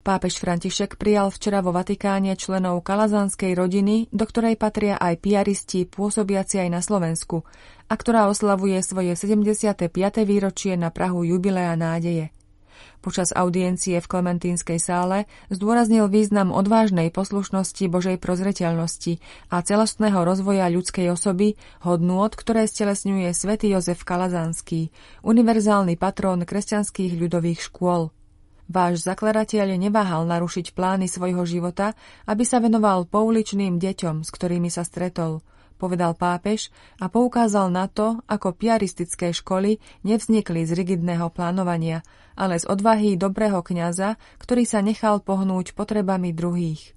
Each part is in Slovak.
Pápež František prijal včera vo Vatikáne členov kalazánskej rodiny, do ktorej patria aj piaristi pôsobiaci aj na Slovensku, a ktorá oslavuje svoje 75. výročie na prahu jubilea nádeje. Počas audiencie v Klementínskej sále zdôraznil význam odvážnej poslušnosti Božej prozreteľnosti a celostného rozvoja ľudskej osoby, hodnôt, ktoré stelesňuje svätý Jozef Kalazánsky, univerzálny patrón kresťanských ľudových škôl. Váš zakladateľ neváhal narušiť plány svojho života, aby sa venoval pouličným deťom, s ktorými sa stretol, povedal pápež a poukázal na to, ako piaristické školy nevznikli z rigidného plánovania, ale z odvahy dobrého kňaza, ktorý sa nechal pohnúť potrebami druhých.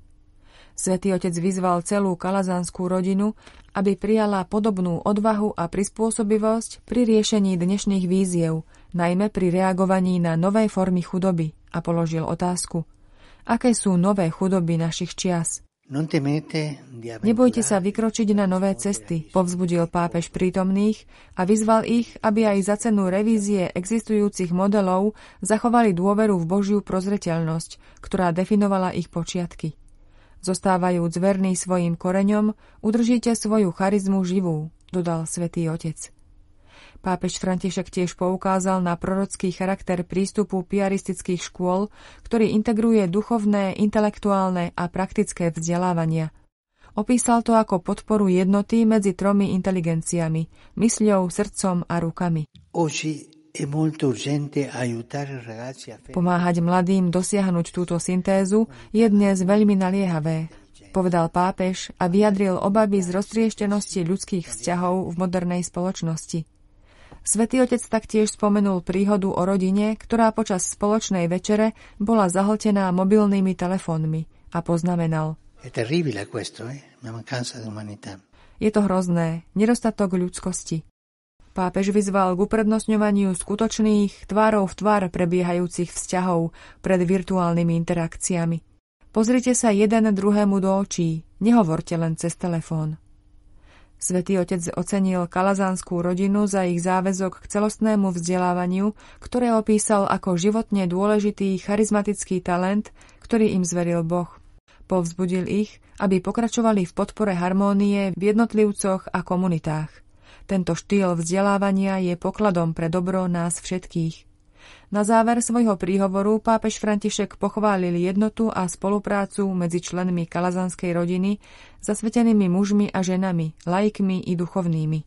Svätý Otec vyzval celú kalazánskú rodinu, aby prijala podobnú odvahu a prispôsobivosť pri riešení dnešných víziev, najmä pri reagovaní na nové formy chudoby, a položil otázku: aké sú nové chudoby našich čias? Nebojte sa vykročiť na nové cesty, povzbudil pápež prítomných a vyzval ich, aby aj za cenu revízie existujúcich modelov zachovali dôveru v Božiu prozreteľnosť, ktorá definovala ich počiatky. Zostávajúc verný svojim koreňom, udržíte svoju charizmu živú, dodal Svätý Otec. Pápež František tiež poukázal na prorocký charakter prístupu piaristických škôl, ktorý integruje duchovné, intelektuálne a praktické vzdelávania. Opísal to ako podporu jednoty medzi tromi inteligenciami, mysľou, srdcom a rukami. Pomáhať mladým dosiahnuť túto syntézu je dnes veľmi naliehavé, povedal pápež a vyjadril obavy z roztrieštenosti ľudských vzťahov v modernej spoločnosti. Svätý Otec taktiež spomenul príhodu o rodine, ktorá počas spoločnej večere bola zahltená mobilnými telefónmi a poznamenal: Je to hrozné, nedostatok ľudskosti. Pápež vyzval k uprednostňovaniu skutočných, tvárou v tvár prebiehajúcich vzťahov pred virtuálnymi interakciami. Pozrite sa jeden druhému do očí, nehovorte len cez telefón. Svätý Otec ocenil kalazánskú rodinu za ich záväzok k celostnému vzdelávaniu, ktoré opísal ako životne dôležitý charizmatický talent, ktorý im zveril Boh. Povzbudil ich, aby pokračovali v podpore harmónie v jednotlivcoch a komunitách. Tento štýl vzdelávania je pokladom pre dobro nás všetkých. Na záver svojho príhovoru pápež František pochválil jednotu a spoluprácu medzi členmi kalazánskej rodiny, zasvetenými mužmi a ženami, laikmi i duchovnými.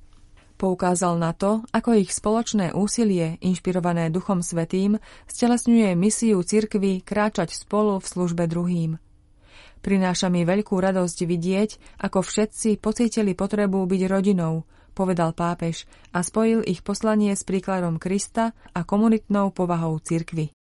Poukázal na to, ako ich spoločné úsilie, inšpirované Duchom Svätým, stelesňuje misiu cirkvi kráčať spolu v službe druhým. Prináša mi veľkú radosť vidieť, ako všetci pocítili potrebu byť rodinou, povedal pápež a spojil ich poslanie s príkladom Krista a komunitnou povahou cirkvi.